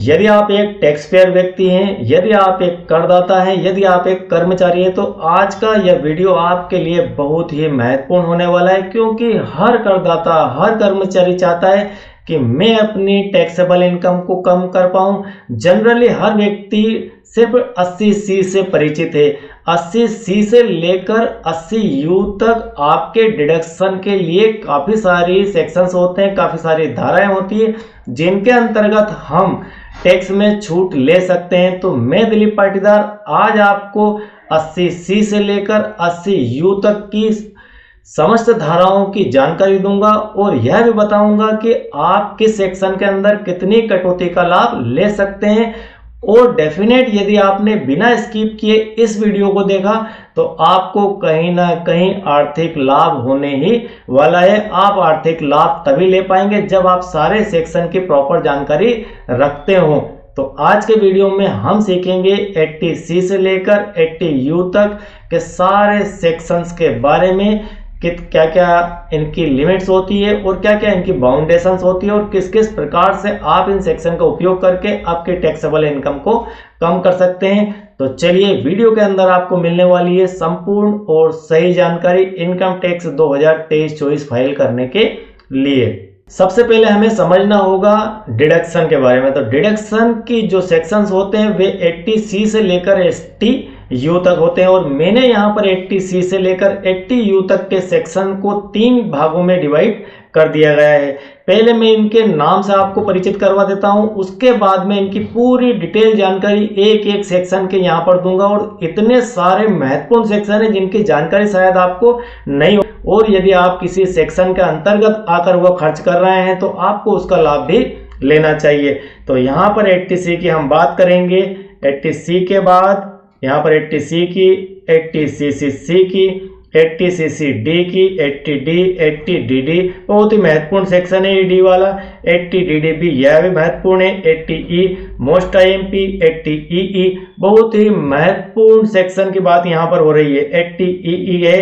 यदि आप एक टैक्स पेयर व्यक्ति हैं, यदि आप एक करदाता हैं, यदि आप एक कर्मचारी हैं, तो आज का यह वीडियो आपके लिए बहुत ही महत्वपूर्ण होने वाला है, क्योंकि हर करदाता, हर कर्मचारी चाहता है कि मैं अपनी टैक्सेबल इनकम को कम कर पाऊं। जनरली हर व्यक्ति सिर्फ 80C से परिचित है। 80C से लेकर 80U तक आपके डिडक्शन के लिए काफ़ी सारी सेक्शंस होते हैं, काफ़ी सारी धाराएं होती है, जिनके अंतर्गत हम टैक्स में छूट ले सकते हैं। तो मैं दिलीप पाटीदार आज आपको 80C से लेकर 80U तक की समस्त धाराओं की जानकारी दूंगा और यह भी बताऊंगा कि आप किस सेक्शन के अंदर कितनी कटौती का लाभ ले सकते हैं। और डेफिनेट यदि आपने बिना स्किप किए इस वीडियो को देखा तो आपको कहीं ना कहीं आर्थिक लाभ होने ही वाला है। आप आर्थिक लाभ तभी ले पाएंगे जब आप सारे सेक्शन की प्रॉपर जानकारी रखते हो। तो आज के वीडियो में हम सीखेंगे 80C से लेकर 80U तक के सारे सेक्शंस के बारे में, कि क्या क्या इनकी लिमिट्स होती है और क्या क्या इनकी बाउंडेशंस होती है और किस किस प्रकार से आप इन सेक्शन का उपयोग करके आपके टैक्सेबल इनकम को कम कर सकते हैं। तो चलिए, वीडियो के अंदर आपको मिलने वाली है संपूर्ण और सही जानकारी इनकम टैक्स 2023-24 फाइल करने के लिए। सबसे पहले हमें समझना होगा डिडक्शन के बारे में। तो डिडक्शन की जो सेक्शंस होते हैं वे 80C से लेकर 80U तक होते हैं और मैंने यहाँ पर 80C से लेकर 80U तक के सेक्शन को 3 भागों में डिवाइड कर दिया गया है। पहले मैं इनके नाम से आपको परिचित करवा देता हूँ, उसके बाद में इनकी पूरी डिटेल जानकारी एक एक सेक्शन के यहाँ पर दूंगा। और इतने सारे महत्वपूर्ण सेक्शन हैं जिनकी जानकारी शायद आपको नहीं हो, और यदि आप किसी सेक्शन के अंतर्गत आकर वो खर्च कर रहे हैं तो आपको उसका लाभ भी लेना चाहिए। तो यहाँ पर 80C की हम बात करेंगे, 80C के बाद यहाँ पर 80C की, 80CC की, 80CCD की, 80D, 80DD बहुत ही महत्वपूर्ण सेक्शन है ये डी वाला। 80DD भी यह भी महत्वपूर्ण है। 80E मोस्ट IMP, 80EE बहुत ही महत्वपूर्ण सेक्शन की बात यहाँ पर हो रही है। 80EE है,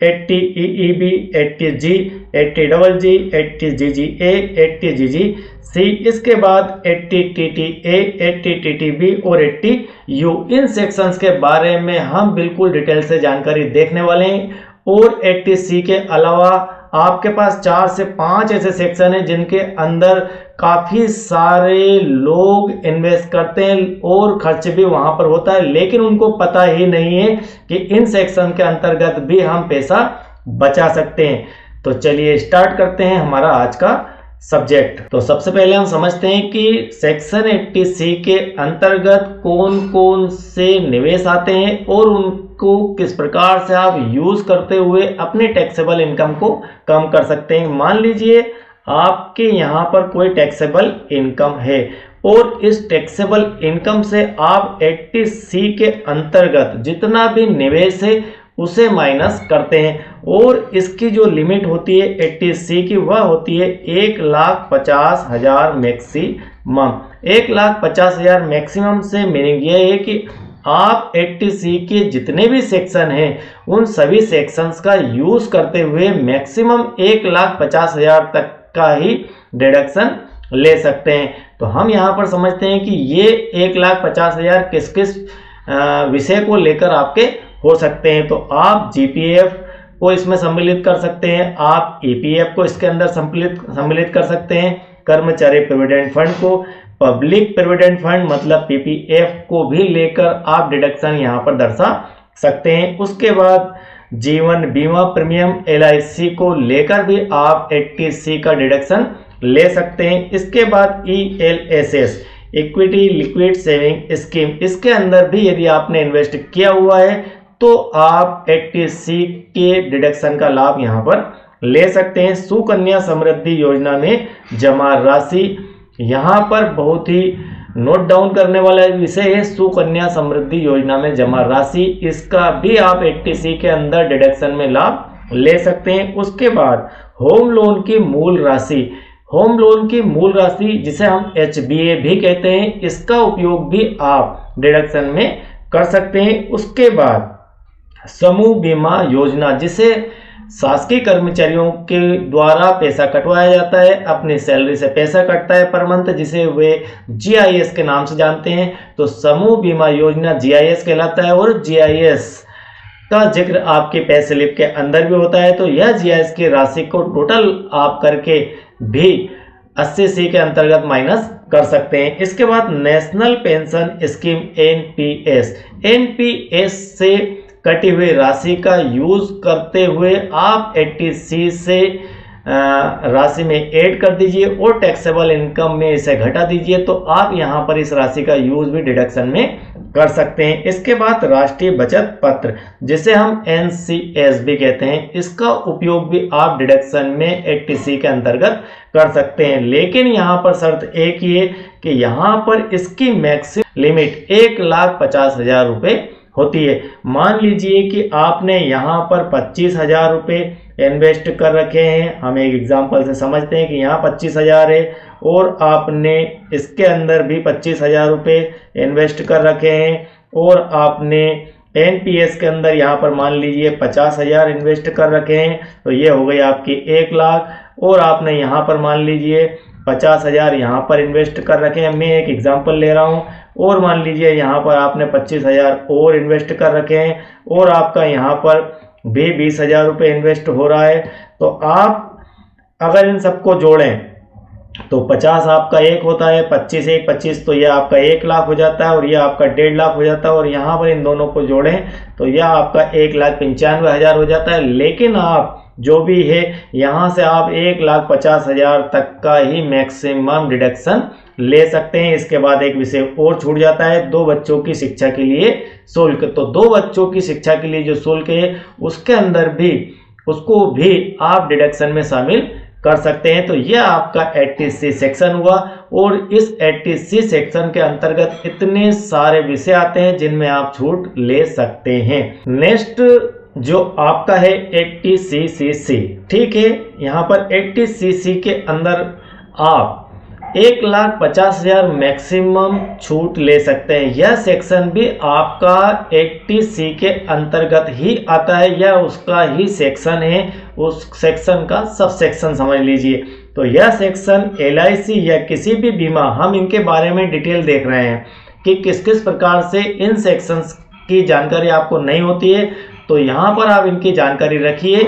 80EEB, 80G, 80GG, 80GGA, 80GGC, इसके बाद 80TTA, 80TTB और 80U। इन सेक्शंस के बारे में हम बिल्कुल डिटेल से जानकारी देखने वाले हैं। और 80C के अलावा आपके पास 4 से 5 ऐसे सेक्शन हैं जिनके अंदर काफ़ी सारे लोग इन्वेस्ट करते हैं और खर्च भी वहां पर होता है, लेकिन उनको पता ही नहीं है कि इन सेक्शन के अंतर्गत भी हम पैसा बचा सकते हैं। तो चलिए स्टार्ट करते हैं हमारा आज का सब्जेक्ट। तो सबसे पहले हम समझते हैं कि सेक्शन 80C के अंतर्गत कौन कौन से निवेश आते हैं और उनको किस प्रकार से आप यूज करते हुए अपने टैक्सेबल इनकम को कम कर सकते हैं। मान लीजिए आपके यहाँ पर कोई टैक्सेबल इनकम है और इस टैक्सेबल इनकम से आप 80C के अंतर्गत जितना भी निवेश है उसे माइनस करते हैं। और इसकी जो लिमिट होती है 80C की वह होती है 1,50,000 मैक्सिमम। 1,50,000 मैक्सिमम से मीनिंग यह है कि आप 80C के जितने भी सेक्शन हैं उन सभी सेक्शंस का यूज करते हुए मैक्सिमम 1,50,000 तक का ही डिडक्शन ले सकते हैं। तो हम यहाँ पर समझते हैं कि ये 1,50,000 किस किस विषय को लेकर आपके हो सकते हैं। तो आप GPF को इसमें सम्मिलित कर सकते हैं, आप EPF को इसके अंदर सम्मिलित कर सकते हैं, कर्मचारी प्रोविडेंट फंड को, पब्लिक प्रोविडेंट फंड मतलब PPF को भी लेकर आप डिडक्शन यहाँ पर दर्शा सकते हैं। उसके बाद जीवन बीमा प्रीमियम LIC को लेकर भी आप 80C का डिडक्शन ले सकते हैं। इसके बाद ELSS equity liquid saving scheme, इसके अंदर भी यदि आपने इन्वेस्ट किया हुआ है तो आप 80C के डिडक्शन का लाभ यहाँ पर ले सकते हैं। सुकन्या समृद्धि योजना में जमा राशि, यहाँ पर बहुत ही नोट डाउन करने वाला विषय है। सुकन्या समृद्धि योजना में जमा राशि, इसका भी आप 80C के अंदर डिडक्शन में लाभ ले सकते हैं। उसके बाद होम लोन की मूल राशि, होम लोन की मूल राशि जिसे हम HBA भी कहते हैं, इसका उपयोग भी आप डिडक्शन में कर सकते हैं। उसके बाद समूह बीमा योजना, जिसे शासकीय कर्मचारियों के द्वारा पैसा कटवाया जाता है, अपनी सैलरी से पैसा कटता है पर मंथ, जिसे वे जीआईएस के नाम से जानते हैं। तो समूह बीमा योजना जीआईएस कहलाता है और जीआईएस का जिक्र आपके पे स्लिप के अंदर भी होता है। तो यह जीआईएस की राशि को टोटल आप करके भी 80C के अंतर्गत माइनस कर सकते हैं। इसके बाद नेशनल पेंशन स्कीम एनपीएस से कटी हुई राशि का यूज करते हुए आप 80C से राशि में ऐड कर दीजिए और टैक्सेबल इनकम में इसे घटा दीजिए, तो आप यहां पर इस राशि का यूज भी डिडक्शन में कर सकते हैं। इसके बाद राष्ट्रीय बचत पत्र, जिसे हम NCS भी कहते हैं, इसका उपयोग भी आप डिडक्शन में 80C के अंतर्गत कर सकते हैं। लेकिन यहां पर शर्त एक ही है कि यहां पर इसकी मैक्सिमम लिमिट 1,50,000 रुपए होती है। मान लीजिए कि आपने यहाँ पर 25,000 रुपये इन्वेस्ट कर रखे हैं, हम एक एग्जांपल से समझते हैं कि यहाँ 25,000 है और आपने इसके अंदर भी 25,000 रुपये इन्वेस्ट कर रखे हैं और आपने एनपीएस के अंदर यहाँ पर मान लीजिए 50,000 इन्वेस्ट कर रखे हैं, तो ये हो गई आपकी 1 लाख। और आपने यहाँ पर मान लीजिए 50,000 यहाँ पर इन्वेस्ट कर रखे हैं, मैं एक एग्जांपल ले रहा हूँ, और मान लीजिए यहाँ पर आपने 25,000 और इन्वेस्ट कर रखे हैं और आपका यहाँ पर भी 20,000 रुपये इन्वेस्ट हो रहा है। तो आप अगर इन सबको जोड़ें तो 50 आपका 1 होता है, 25 1 25, तो यह आपका 1 लाख हो जाता है और यह आपका 1.5 लाख हो जाता है। और यहाँ पर इन दोनों को जोड़ें तो यह आपका 1,95,000 हो जाता है। लेकिन आप जो भी है यहाँ से आप 1,50,000 तक का ही मैक्सिमम डिडक्शन ले सकते हैं। इसके बाद एक विषय और छूट जाता है, 2 बच्चों की शिक्षा के लिए शुल्क। तो 2 बच्चों की शिक्षा के लिए जो शुल्क है उसके अंदर भी उसको भी आप डिडक्शन में शामिल कर सकते हैं। तो यह आपका 80C सेक्शन हुआ और इस 80C सेक्शन के अंतर्गत इतने सारे विषय आते हैं जिनमें आप छूट ले सकते हैं। नेक्स्ट जो आपका है 80CCC, ठीक है। यहाँ पर 80CC के अंदर आप 1,50,000 मैक्सिमम छूट ले सकते हैं। यह सेक्शन भी आपका 80C के अंतर्गत ही आता है, यह उसका ही सेक्शन है, उस सेक्शन का सब सेक्शन समझ लीजिए। तो यह सेक्शन LIC या किसी भी बीमा, हम इनके बारे में डिटेल देख रहे हैं कि किस किस प्रकार से इन सेक्शंस की जानकारी आपको नहीं होती है। तो यहाँ पर आप इनकी जानकारी रखिए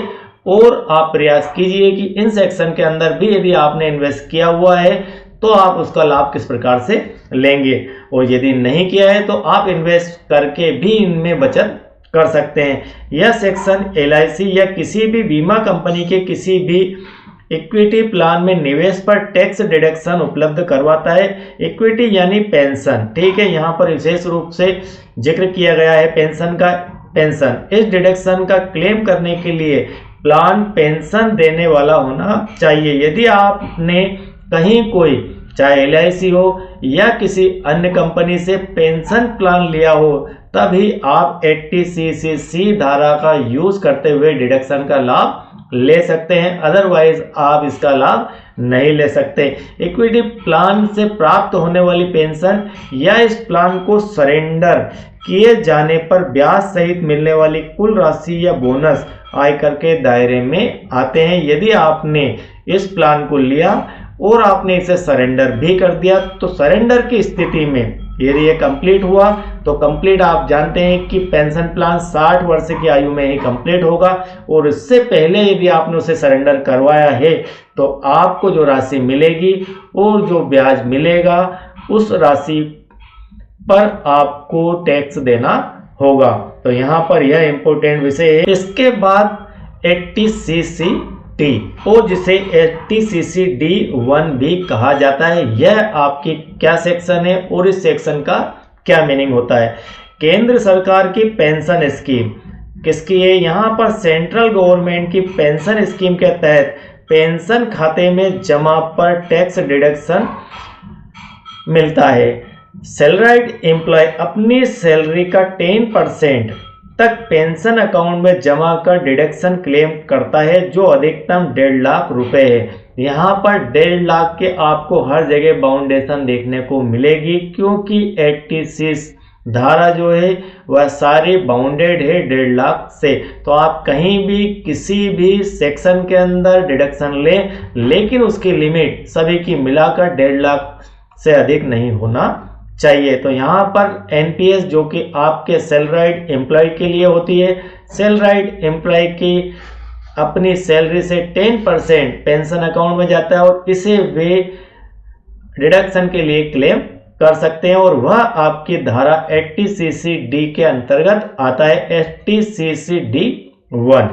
और आप प्रयास कीजिए कि इन सेक्शन के अंदर भी यदि आपने इन्वेस्ट किया हुआ है तो आप उसका लाभ किस प्रकार से लेंगे, और यदि नहीं किया है तो आप इन्वेस्ट करके भी इनमें बचत कर सकते हैं। यह सेक्शन LIC या किसी भी बीमा कंपनी के किसी भी इक्विटी प्लान में निवेश पर टैक्स डिडक्शन उपलब्ध करवाता है। इक्विटी यानी पेंशन, ठीक है, यहाँ पर विशेष रूप से जिक्र किया गया है पेंशन का। इस डिडक्शन का क्लेम करने के लिए प्लान पेंशन देने वाला होना चाहिए। यदि आपने कहीं कोई, चाहे LIC हो या किसी अन्य कंपनी से पेंशन प्लान लिया हो, तभी आप 80CCC धारा का यूज करते हुए डिडक्शन का लाभ ले सकते हैं, अदरवाइज आप इसका लाभ नहीं ले सकते। इक्विटी प्लान से प्राप्त होने वाली पेंशन या इस प्लान को सरेंडर किए जाने पर ब्याज सहित मिलने वाली कुल राशि या बोनस आयकर के दायरे में आते हैं। यदि आपने इस प्लान को लिया और आपने इसे सरेंडर भी कर दिया, तो सरेंडर की स्थिति में यदि ये कंप्लीट हुआ तो कंप्लीट, आप जानते हैं कि पेंशन प्लान 60 वर्ष की आयु में ही कंप्लीट होगा, और इससे पहले यदि आपने उसे सरेंडर करवाया है तो आपको जो राशि मिलेगी और जो ब्याज मिलेगा उस राशि पर आपको टैक्स देना होगा। तो यहाँ पर यह इंपॉर्टेंट विषय है। इसके बाद 80CCD और जिसे 80CCD1 भी कहा जाता है, यह आपकी क्या सेक्शन है और इस सेक्शन का क्या मीनिंग होता है। केंद्र सरकार की पेंशन स्कीम किसकी है, यहाँ पर सेंट्रल गवर्नमेंट की पेंशन स्कीम के तहत पेंशन खाते में जमा पर टैक्स डिडक्शन मिलता है। सैलराइड एम्प्लॉय अपनी सैलरी का 10% तक पेंशन अकाउंट में जमा कर डिडक्शन क्लेम करता है, जो अधिकतम 1.5 लाख रुपए है। यहाँ पर 1.5 लाख के आपको हर जगह बाउंडेशन देखने को मिलेगी, क्योंकि 80C धारा जो है वह सारी बाउंडेड है 1.5 लाख से। तो आप कहीं भी किसी भी सेक्शन के अंदर डिडक्शन लें, लेकिन उसकी लिमिट सभी की मिलाकर 1.5 लाख से अधिक नहीं होना चाहिए। तो यहाँ पर एनपीएस जो कि आपके सैलराइड एम्प्लॉय के लिए होती है, सैलराइड एम्प्लॉय की अपनी सैलरी से 10% पेंशन अकाउंट में जाता है और इसे वे डिडक्शन के लिए क्लेम कर सकते हैं और वह आपकी धारा 80cc(d) के अंतर्गत आता है, 80cc(d)(1).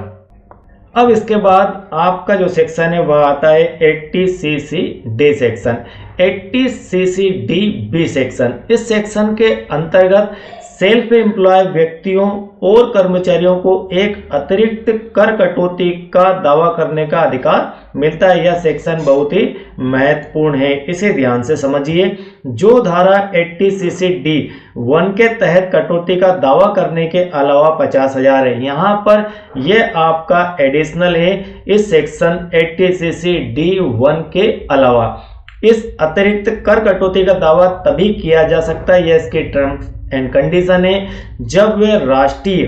अब इसके बाद आपका जो सेक्शन है वह आता है 80cc(d) सेक्शन, 80cc(d)(b) सेक्शन। इस सेक्शन के अंतर्गत सेल्फ एम्प्लॉय व्यक्तियों और कर्मचारियों को एक अतिरिक्त कर कटौती का दावा करने का अधिकार मिलता है। यह सेक्शन बहुत ही महत्वपूर्ण है, इसे ध्यान से समझिए। जो धारा 80cc(d)(1) के तहत कटौती का दावा करने के अलावा 50,000 है, यहाँ पर यह आपका एडिशनल है इस सेक्शन 80cc(d)(1) के अलावा। इस अतिरिक्त कर कटौती का दावा तभी किया जा सकता है, यह इसकी टर्म्स एंड कंडीशन है, जब वे राष्ट्रीय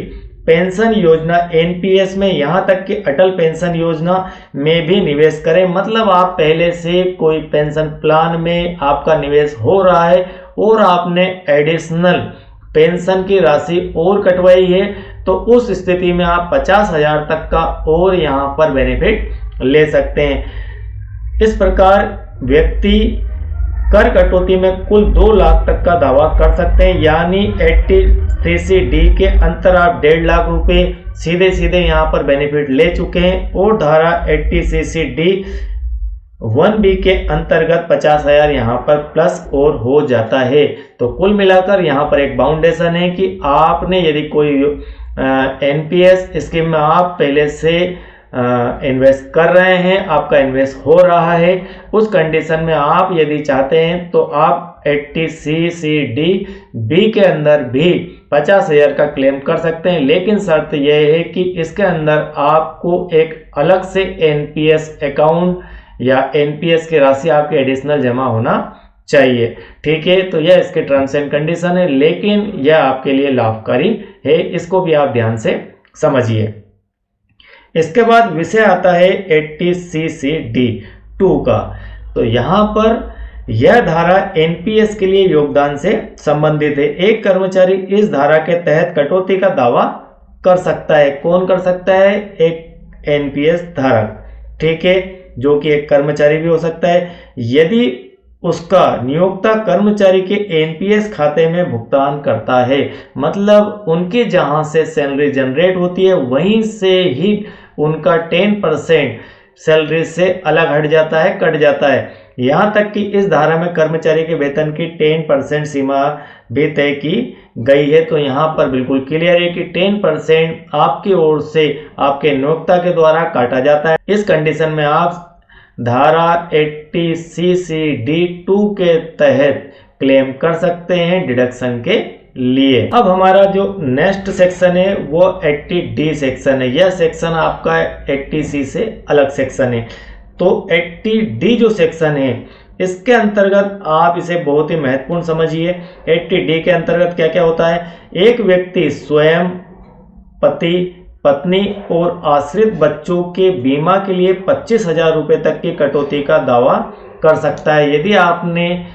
पेंशन योजना एनपीएस में, यहां तक कि अटल पेंशन योजना में भी निवेश करें। मतलब आप पहले से कोई पेंशन प्लान में आपका निवेश हो रहा है और आपने एडिशनल पेंशन की राशि और कटवाई है, तो उस स्थिति में आप 50,000 तक का और यहां पर बेनिफिट ले सकते हैं। इस प्रकार व्यक्ति कर कटौती में कुल 2 लाख तक का दावा कर सकते हैं, यानी 80cc(d) के अंतर आप 1.5 लाख रुपए सीधे सीधे यहाँ पर बेनिफिट ले चुके हैं और धारा 80cc(d)(1)(b) के अंतर्गत 50,000 यहाँ पर प्लस और हो जाता है। तो कुल मिलाकर यहाँ पर एक बाउंडेशन है कि आपने यदि कोई एनपीएस स्कीम में आप पहले से इन्वेस्ट कर रहे हैं, आपका इन्वेस्ट हो रहा है, उस कंडीशन में आप यदि चाहते हैं तो आप 80cc(d)(b) के अंदर भी 50,000 का क्लेम कर सकते हैं। लेकिन शर्त यह है कि इसके अंदर आपको एक अलग से एनपीएस अकाउंट या एनपीएस की राशि आपके एडिशनल जमा होना चाहिए। ठीक है, तो यह इसके टर्म्स एंड कंडीशन है, लेकिन यह आपके लिए लाभकारी है, इसको भी आप ध्यान से समझिए। इसके बाद विषय आता है 80cc(d)(2) का। तो यहाँ पर यह धारा एनपीएस के लिए योगदान से संबंधित है। एक कर्मचारी इस धारा के तहत कटौती का दावा कर सकता है। कौन कर सकता है? एक एनपीएस धारक, ठीक है, जो कि एक कर्मचारी भी हो सकता है, यदि उसका नियोक्ता कर्मचारी के एनपीएस खाते में भुगतान करता है। मतलब उनके जहां से सैलरी जनरेट होती है वहीं से ही उनका 10% सैलरी से अलग हट जाता है, कट जाता है। यहाँ तक कि इस धारा में कर्मचारी के वेतन की 10% सीमा भी तय की गई है। तो यहाँ पर बिल्कुल क्लियर है कि 10% आपकी ओर से आपके नियोक्ता के द्वारा काटा जाता है। इस कंडीशन में आप धारा 80cc(d)(2) के तहत क्लेम कर सकते हैं डिडक्शन के लिए। अब हमारा जो नेक्स्ट सेक्शन है वो 80D सेक्शन है। यह सेक्शन आपका 80C से अलग सेक्शन है। तो 80D जो सेक्शन है इसके अंतर्गत आप इसे बहुत ही महत्वपूर्ण समझिए। 80D के अंतर्गत क्या क्या होता है? एक व्यक्ति स्वयं, पति, पत्नी और आश्रित बच्चों के बीमा के लिए 25,000 रुपये तक की कटौती का दावा कर सकता है। यदि आपने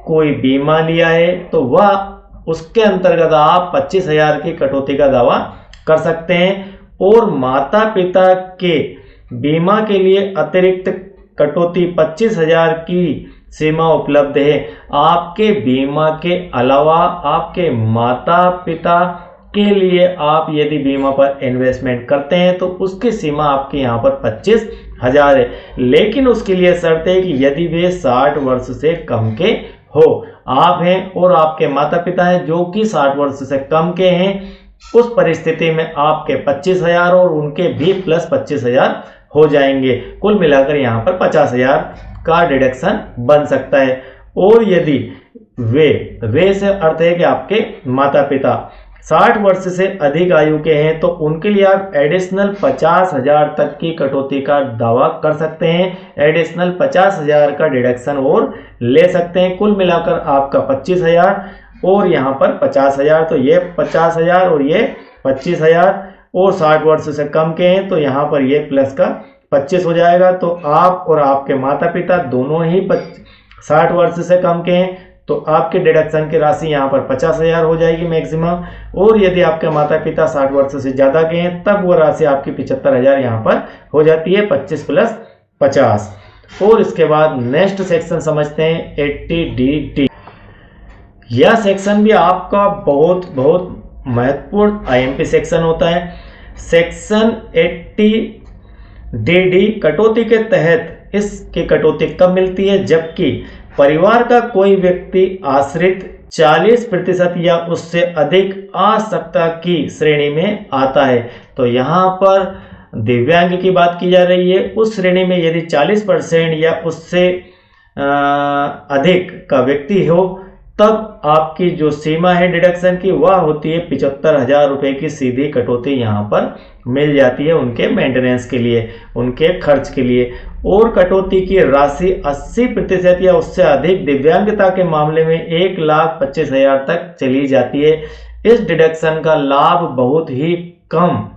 कोई बीमा लिया है तो वह उसके अंतर्गत आप 25,000 की कटौती का दावा कर सकते हैं। और माता पिता के बीमा के लिए अतिरिक्त कटौती 25,000 की सीमा उपलब्ध है। आपके बीमा के अलावा आपके माता पिता के लिए आप यदि बीमा पर इन्वेस्टमेंट करते हैं तो उसकी सीमा आपके यहाँ पर 25,000 है। लेकिन उसके लिए शर्त है कि यदि वे 60 वर्ष से कम के हो, आप हैं और आपके माता पिता हैं जो कि 60 वर्ष से कम के हैं, उस परिस्थिति में आपके 25,000 और उनके भी प्लस 25,000 हो जाएंगे। कुल मिलाकर यहाँ पर 50,000 का डिडक्शन बन सकता है। और यदि वे से अर्थ है कि आपके माता पिता 60 वर्ष से अधिक आयु के हैं तो उनके लिए आप एडिशनल 50,000 तक की कटौती का दावा कर सकते हैं। एडिशनल 50,000 का डिडक्शन और ले सकते हैं। कुल मिलाकर आपका 25,000 और यहाँ पर 50,000, तो ये 50,000 और ये 25,000, और 60 वर्ष से कम के हैं तो यहाँ पर ये प्लस का 25 हो जाएगा। तो आप और आपके माता पिता दोनों ही 60 वर्ष से कम के हैं तो आपके डिडक्शन की राशि यहाँ पर 50,000 हो जाएगी मैक्सिमम। और यदि आपके माता पिता 60 वर्ष से ज़्यादा के हैं तब वो राशि आपकी 75,000 यहाँ पर हो जाती है, 25 प्लस 50। और इसके बाद नेक्स्ट सेक्शन समझते हैं 80DD। यह सेक्शन भी आपका बहुत महत्वपूर्ण IMP सेक्शन होता है। सेक्शन 80DD कटौती के तहत इसकी कटौती कब मिलती है? जबकि परिवार का कोई व्यक्ति आश्रित 40% या उससे अधिक आवश्यकता की श्रेणी में आता है। तो यहाँ पर दिव्यांग की बात की जा रही है। उस श्रेणी में यदि 40% या उससे अधिक का व्यक्ति हो तब आपकी जो सीमा है डिडक्शन की वह होती है 75,000 रुपये की सीधी कटौती यहाँ पर मिल जाती है उनके मेंटेनेंस के लिए, उनके खर्च के लिए। और कटौती की राशि 80% या उससे अधिक दिव्यांगता के मामले में 1,25,000 तक चली जाती है। इस डिडक्शन का लाभ बहुत ही कम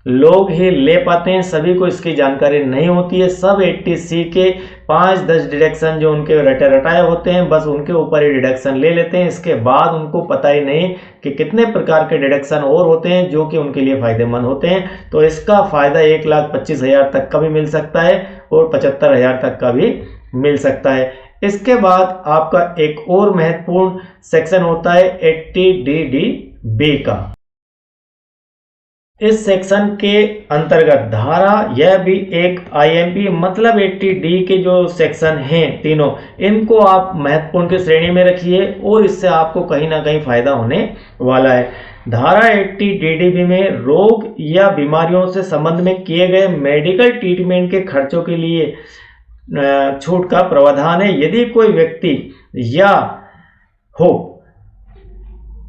लोग ही ले पाते हैं, सभी को इसकी जानकारी नहीं होती है। सब 80C के 5-10 डिडक्शन जो उनके रटाए होते हैं बस उनके ऊपर ही डिडक्शन ले लेते हैं। इसके बाद उनको पता ही नहीं कि कितने प्रकार के डिडक्शन और होते हैं जो कि उनके लिए फायदेमंद होते हैं। तो इसका फायदा 1,25,000 तक का भी मिल सकता है और 75,000 तक का भी मिल सकता है। इसके बाद आपका एक और महत्वपूर्ण सेक्शन होता है 80DD का। इस सेक्शन के अंतर्गत धारा, यह भी एक IMP मतलब 80D के जो सेक्शन हैं तीनों, इनको आप महत्वपूर्ण की श्रेणी में रखिए और इससे आपको कहीं ना कहीं फायदा होने वाला है। धारा 80DD में रोग या बीमारियों से संबंध में किए गए मेडिकल ट्रीटमेंट के खर्चों के लिए छूट का प्रावधान है। यदि कोई व्यक्ति या हो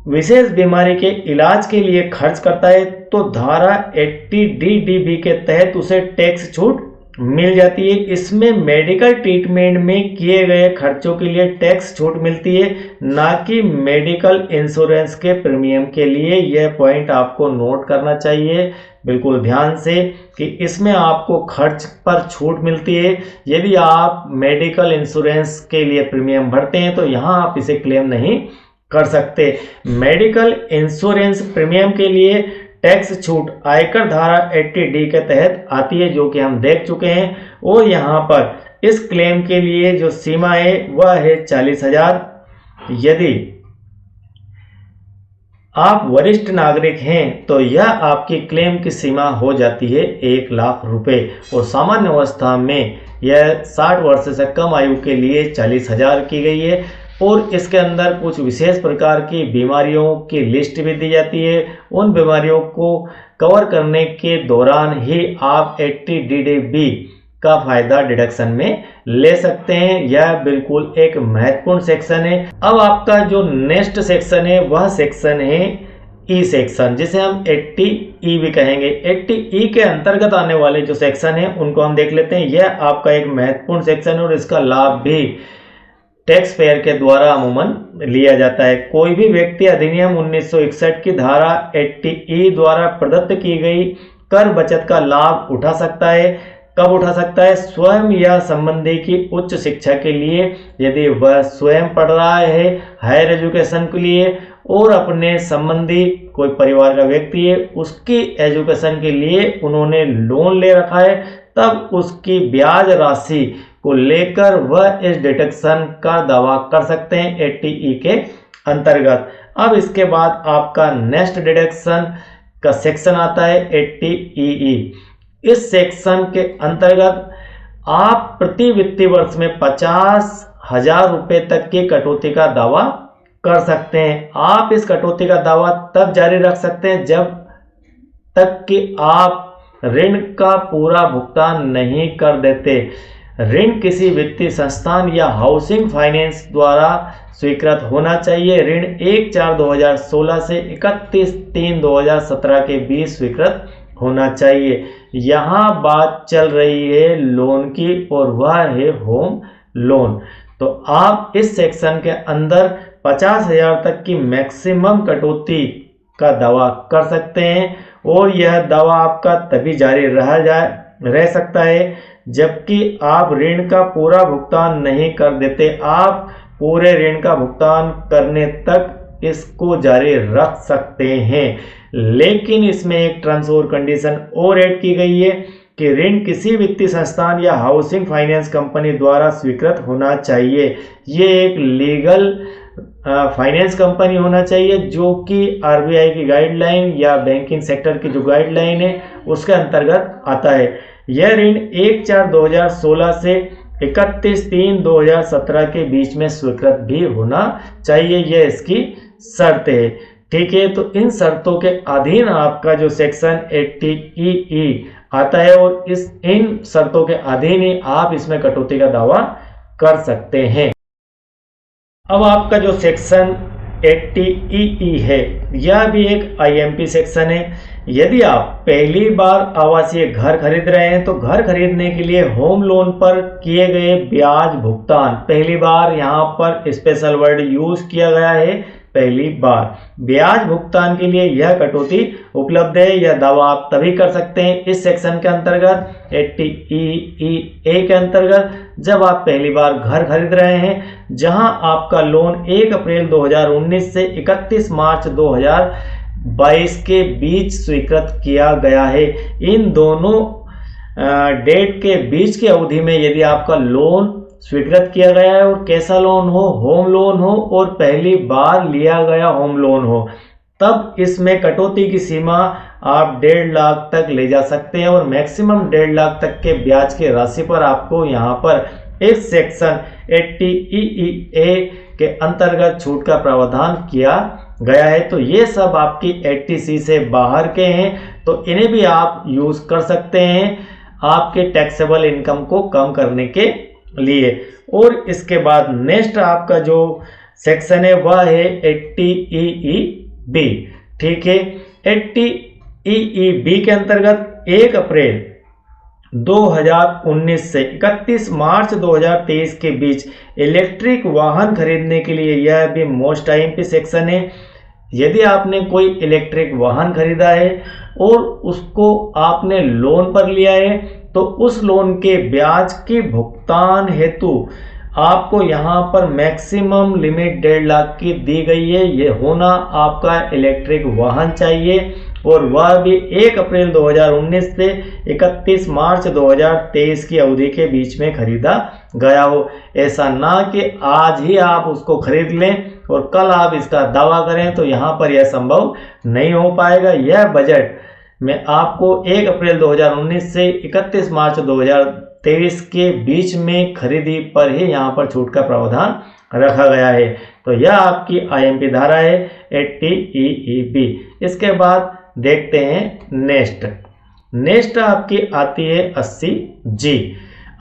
विशेष बीमारी के इलाज के लिए खर्च करता है तो धारा 80DDB के तहत उसे टैक्स छूट मिल जाती है। इसमें मेडिकल ट्रीटमेंट में किए गए खर्चों के लिए टैक्स छूट मिलती है, ना कि मेडिकल इंश्योरेंस के प्रीमियम के लिए। यह पॉइंट आपको नोट करना चाहिए बिल्कुल ध्यान से कि इसमें आपको खर्च पर छूट मिलती है। यदि आप मेडिकल इंश्योरेंस के लिए प्रीमियम भरते हैं तो यहाँ आप इसे क्लेम नहीं कर सकते। मेडिकल इंश्योरेंस प्रीमियम के लिए टैक्स छूट आयकर धारा 80D के तहत आती है, जो कि हम देख चुके हैं। और यहाँ पर इस क्लेम के लिए जो सीमा है वह है 40,000। यदि आप वरिष्ठ नागरिक हैं तो यह आपकी क्लेम की सीमा हो जाती है 1,00,000 रुपये। और सामान्य अवस्था में यह 60 वर्ष से कम आयु के लिए 40,000 की गई है। और इसके अंदर कुछ विशेष प्रकार की बीमारियों की लिस्ट भी दी जाती है। उन बीमारियों को कवर करने के दौरान ही आप 80DDB का फायदा डिडक्शन में ले सकते हैं। यह बिल्कुल एक महत्वपूर्ण सेक्शन है। अब आपका जो नेक्स्ट सेक्शन है वह सेक्शन है ई सेक्शन, जिसे हम 80E भी कहेंगे। 80E के अंतर्गत आने वाले जो सेक्शन है उनको हम देख लेते हैं। यह आपका एक महत्वपूर्ण सेक्शन है और इसका लाभ भी टैक्स पेयर के द्वारा अमूमन लिया जाता है। कोई भी व्यक्ति अधिनियम 1961 की धारा 80E द्वारा प्रदत्त की गई कर बचत का लाभ उठा सकता है। कब उठा सकता है? स्वयं या संबंधी की उच्च शिक्षा के लिए, यदि वह स्वयं पढ़ रहा है हायर एजुकेशन के लिए और अपने संबंधी कोई परिवार का व्यक्ति है उसकी एजुकेशन के लिए उन्होंने लोन ले रखा है, तब उसकी ब्याज राशि को लेकर वह इस डिडक्शन का दावा कर सकते हैं 80E के अंतर्गत। अब इसके बाद आपका नेक्स्ट डिडक्शन का सेक्शन आता है 80EE। इस सेक्शन के अंतर्गत आप प्रति वित्तीय वर्ष में 50,000 रुपये तक की कटौती का दावा कर सकते हैं। आप इस कटौती का दावा तब जारी रख सकते हैं जब तक कि आप ऋण का पूरा भुगतान नहीं कर देते। ऋण किसी वित्तीय संस्थान या हाउसिंग फाइनेंस द्वारा स्वीकृत होना चाहिए। ऋण 1/4/2016 से 31/3/2017 के बीच स्वीकृत होना चाहिए। यहाँ बात चल रही है लोन की और वह है होम लोन। तो आप इस सेक्शन के अंदर 50,000 तक की मैक्सिमम कटौती का दावा कर सकते हैं और यह दावा आपका तभी जारी रह सकता है जबकि आप ऋण का पूरा भुगतान नहीं कर देते। आप पूरे ऋण का भुगतान करने तक इसको जारी रख सकते हैं, लेकिन इसमें एक टर्म्स और कंडीशन और ऐड की गई है कि ऋण किसी वित्तीय संस्थान या हाउसिंग फाइनेंस कंपनी द्वारा स्वीकृत होना चाहिए। ये एक लीगल फाइनेंस कंपनी होना चाहिए जो कि आरबीआई की गाइडलाइन या बैंकिंग सेक्टर की जो गाइडलाइन है उसके अंतर्गत आता है। यह ऋण 1/4/2016 से 31/3/2017 के बीच में स्वीकृत भी होना चाहिए। यह इसकी शर्त है। ठीक है, तो इन शर्तों के अधीन आपका जो सेक्शन 80EE आता है और इन शर्तों के अधीन ही आप इसमें कटौती का दावा कर सकते हैं। अब आपका जो सेक्शन 80EE है यह भी एक IMP सेक्शन है। यदि आप पहली बार आवासीय घर खरीद रहे हैं तो घर खरीदने के लिए होम लोन पर किए गए ब्याज भुगतान, पहली बार यहाँ पर स्पेशल वर्ड यूज किया गया है, पहली बार ब्याज भुगतान के लिए यह कटौती उपलब्ध है। यह दावा आप तभी कर सकते हैं इस सेक्शन के अंतर्गत 80EA के अंतर्गत जब आप पहली बार घर खरीद रहे हैं जहां आपका लोन 1 अप्रैल 2019 से 31 मार्च 2022 के बीच स्वीकृत किया गया है। इन दोनों डेट के बीच की अवधि में यदि आपका लोन स्वीकृत किया गया है और कैसा लोन हो, होम लोन हो और पहली बार लिया गया होम लोन हो, तब इसमें कटौती की सीमा आप 1.5 लाख तक ले जा सकते हैं और मैक्सिमम 1.5 लाख तक के ब्याज की राशि पर आपको यहाँ पर इस सेक्शन 80EA के अंतर्गत छूट का प्रावधान किया गया है। तो ये सब आपकी 80C से बाहर के हैं, तो इन्हें भी आप यूज कर सकते हैं आपके टैक्सेबल इनकम को कम करने के लिए। और इसके बाद नेक्स्ट आपका जो सेक्शन है वह है 80EB। ठीक है, 80EB के अंतर्गत 1 अप्रैल 2019 से 31 मार्च 2023 के बीच इलेक्ट्रिक वाहन खरीदने के लिए यह भी मोस्ट IMP सेक्शन है। यदि आपने कोई इलेक्ट्रिक वाहन खरीदा है और उसको आपने लोन पर लिया है तो उस लोन के ब्याज के भुगतान हेतु आपको यहाँ पर मैक्सिमम लिमिट 1.5 लाख की दी गई है। ये होना आपका इलेक्ट्रिक वाहन चाहिए और वह भी 1 अप्रैल 2019 से 31 मार्च 2023 की अवधि के बीच में खरीदा गया हो। ऐसा ना कि आज ही आप उसको खरीद लें और कल आप इसका दावा करें, तो यहाँ पर यह संभव नहीं हो पाएगा। यह बजट में आपको 1 अप्रैल 2019 से 31 मार्च 2023 के बीच में खरीदी पर ही यहाँ पर छूट का प्रावधान रखा गया है। तो यह आपकी IMP धारा है 80EB। इसके बाद देखते हैं नेक्स्ट आपकी आती है 80G।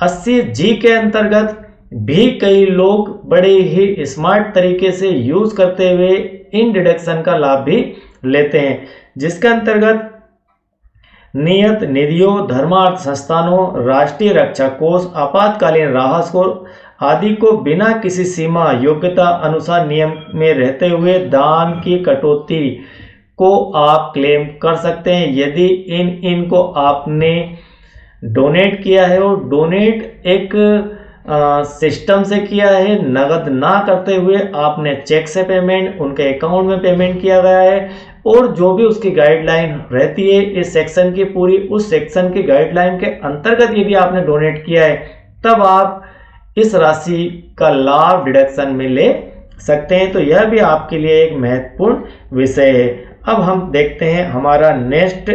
80G के अंतर्गत भी कई लोग बड़े ही स्मार्ट तरीके से यूज करते हुए इन डिडक्शन का लाभ भी लेते हैं, जिसके अंतर्गत नियत निधियों, धर्मार्थ संस्थानों, राष्ट्रीय रक्षा कोष, आपातकालीन राहत कोष आदि को बिना किसी सीमा योग्यता अनुसार नियम में रहते हुए दान की कटौती को आप क्लेम कर सकते हैं। यदि इनको आपने डोनेट किया है और डोनेट एक सिस्टम से किया है, नगद ना करते हुए आपने चेक से पेमेंट उनके अकाउंट में पेमेंट किया गया है और जो भी उसकी गाइडलाइन रहती है इस सेक्शन की पूरी, उस सेक्शन की गाइडलाइन के अंतर्गत यदि आपने डोनेट किया है तब आप इस राशि का लाभ डिडक्शन में ले सकते हैं। तो यह भी आपके लिए एक महत्वपूर्ण विषय है। अब हम देखते हैं हमारा नेक्स्ट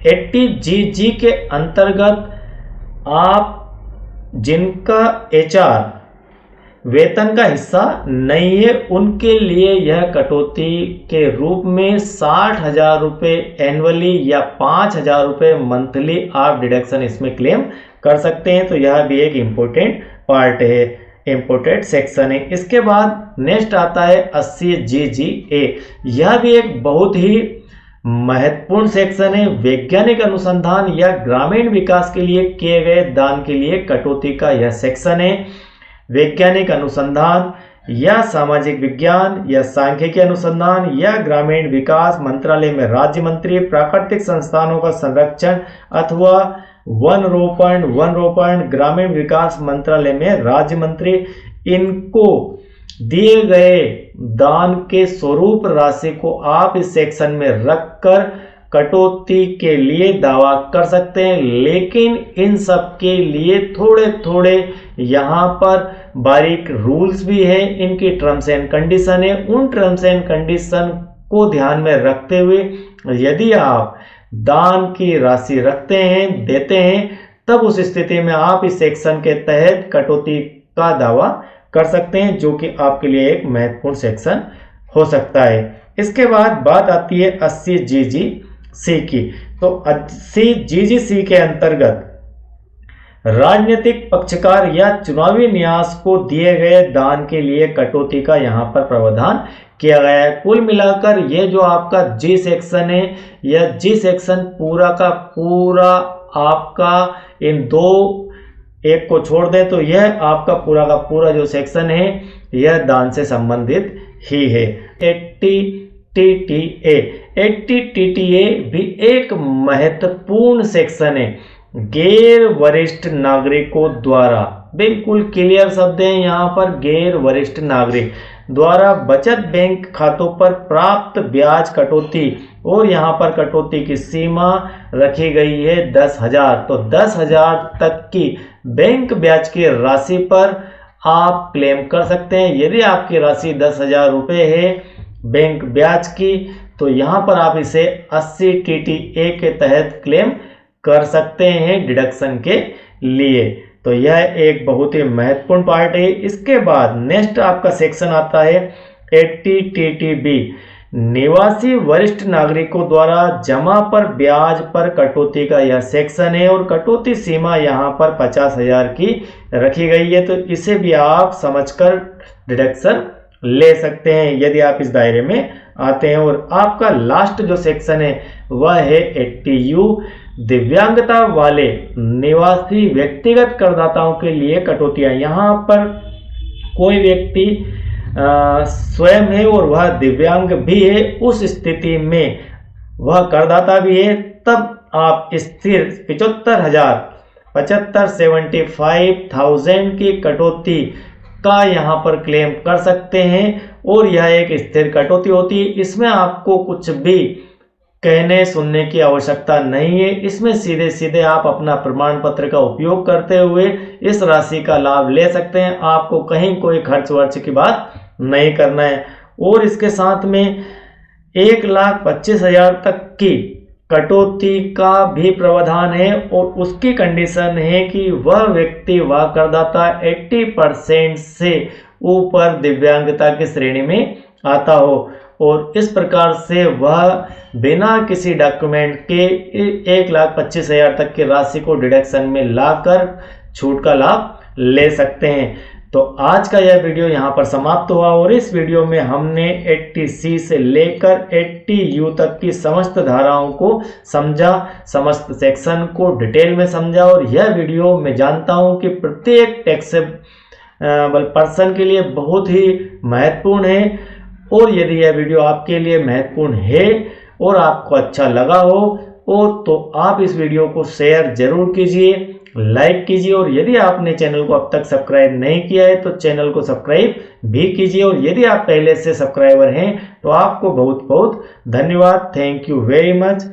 80G के अंतर्गत आप जिनका HR वेतन का हिस्सा नहीं है, उनके लिए यह कटौती के रूप में 60,000 रुपये एनुअली या 5,000 रुपये मंथली आप डिडक्शन इसमें क्लेम कर सकते हैं। तो यह भी एक इम्पोर्टेंट पार्ट है, इम्पोर्टेंट सेक्शन है। इसके बाद नेक्स्ट आता है 80GGA। यह भी एक बहुत ही महत्वपूर्ण सेक्शन है। वैज्ञानिक अनुसंधान या ग्रामीण विकास के लिए किए गए दान के लिए कटौती का यह सेक्शन है। वैज्ञानिक अनुसंधान या सामाजिक विज्ञान या सांख्यिकी अनुसंधान या ग्रामीण विकास मंत्रालय में राज्य मंत्री, प्राकृतिक संस्थानों का संरक्षण अथवा वन रोपण ग्रामीण विकास मंत्रालय में राज्य मंत्री, इनको दिए गए दान के स्वरूप राशि को आप इस सेक्शन में रखकर कटौती के लिए दावा कर सकते हैं। लेकिन इन सब के लिए थोड़े थोड़े यहाँ पर बारीक रूल्स भी है, इनकी टर्म्स एंड कंडीशन है। उन टर्म्स एंड कंडीशन को ध्यान में रखते हुए यदि आप दान की राशि रखते हैं, देते हैं, तब उस स्थिति में आप इस सेक्शन के तहत कटौती का दावा कर सकते हैं, जो कि आपके लिए एक महत्वपूर्ण सेक्शन हो सकता है। इसके बाद बात आती है 80GGC की। तो 80GGC के अंतर्गत राजनीतिक पक्षकार या चुनावी न्यास को दिए गए दान के लिए कटौती का यहाँ पर प्रावधान किया गया है। कुल मिलाकर ये जो आपका जी सेक्शन है, यह जी सेक्शन पूरा का पूरा आपका इन दो एक को छोड़ दें तो यह आपका पूरा का पूरा जो सेक्शन है यह दान से संबंधित ही है। 80TTA भी एक महत्वपूर्ण सेक्शन है। गैर वरिष्ठ नागरिकों द्वारा, बिल्कुल क्लियर शब्द है यहाँ पर, गैर वरिष्ठ नागरिक द्वारा बचत बैंक खातों पर प्राप्त ब्याज कटौती, और यहाँ पर कटौती की सीमा रखी गई है 10,000। तो 10,000 तक की बैंक ब्याज की राशि पर आप क्लेम कर सकते हैं। यदि आपकी राशि 10,000 रुपये है बैंक ब्याज की, तो यहाँ पर आप इसे 80TTA के तहत क्लेम कर सकते हैं डिडक्शन के लिए। तो यह एक बहुत ही महत्वपूर्ण पार्ट है। इसके बाद नेक्स्ट आपका सेक्शन आता है 80TTB। निवासी वरिष्ठ नागरिकों द्वारा जमा पर ब्याज पर कटौती का यह सेक्शन है, और कटौती सीमा यहाँ पर 50,000 की रखी गई है। तो इसे भी आप समझकर डिडक्शन ले सकते हैं यदि आप इस दायरे में आते हैं। और आपका लास्ट जो सेक्शन है वह है 80U। दिव्यांगता वाले निवासी व्यक्तिगत करदाताओं के लिए कटौतियां। यहाँ पर कोई व्यक्ति स्वयं है और वह दिव्यांग भी है, उस स्थिति में वह करदाता भी है, तब आप स्थिर 75,000 की कटौती का यहाँ पर क्लेम कर सकते हैं। और यह एक स्थिर कटौती होती है, इसमें आपको कुछ भी कहने सुनने की आवश्यकता नहीं है। इसमें सीधे सीधे आप अपना प्रमाण पत्र का उपयोग करते हुए इस राशि का लाभ ले सकते हैं। आपको कहीं कोई खर्च वर्च की बात नहीं करना है। और इसके साथ में 1,25,000 तक की कटौती का भी प्रावधान है, और उसकी कंडीशन है कि वह व्यक्ति, वह करदाता 80% से ऊपर दिव्यांगता की श्रेणी में आता हो, और इस प्रकार से वह बिना किसी डॉक्यूमेंट के 1,25,000 तक की राशि को डिडक्शन में लाकर छूट का लाभ ले सकते हैं। तो आज का यह वीडियो यहाँ पर समाप्त हुआ, और इस वीडियो में हमने 80C से लेकर 80U तक की समस्त धाराओं को समझा, समस्त सेक्शन को डिटेल में समझा। और यह वीडियो मैं जानता हूँ कि प्रत्येक टैक्सेबल पर्सन के लिए बहुत ही महत्वपूर्ण है। और यदि यह वीडियो आपके लिए महत्वपूर्ण है और आपको अच्छा लगा हो तो आप इस वीडियो को शेयर जरूर कीजिए, लाइक कीजिए, और यदि आपने चैनल को अब तक सब्सक्राइब नहीं किया है तो चैनल को सब्सक्राइब भी कीजिए। और यदि आप पहले से सब्सक्राइबर हैं तो आपको बहुत बहुत धन्यवाद। Thank you very much.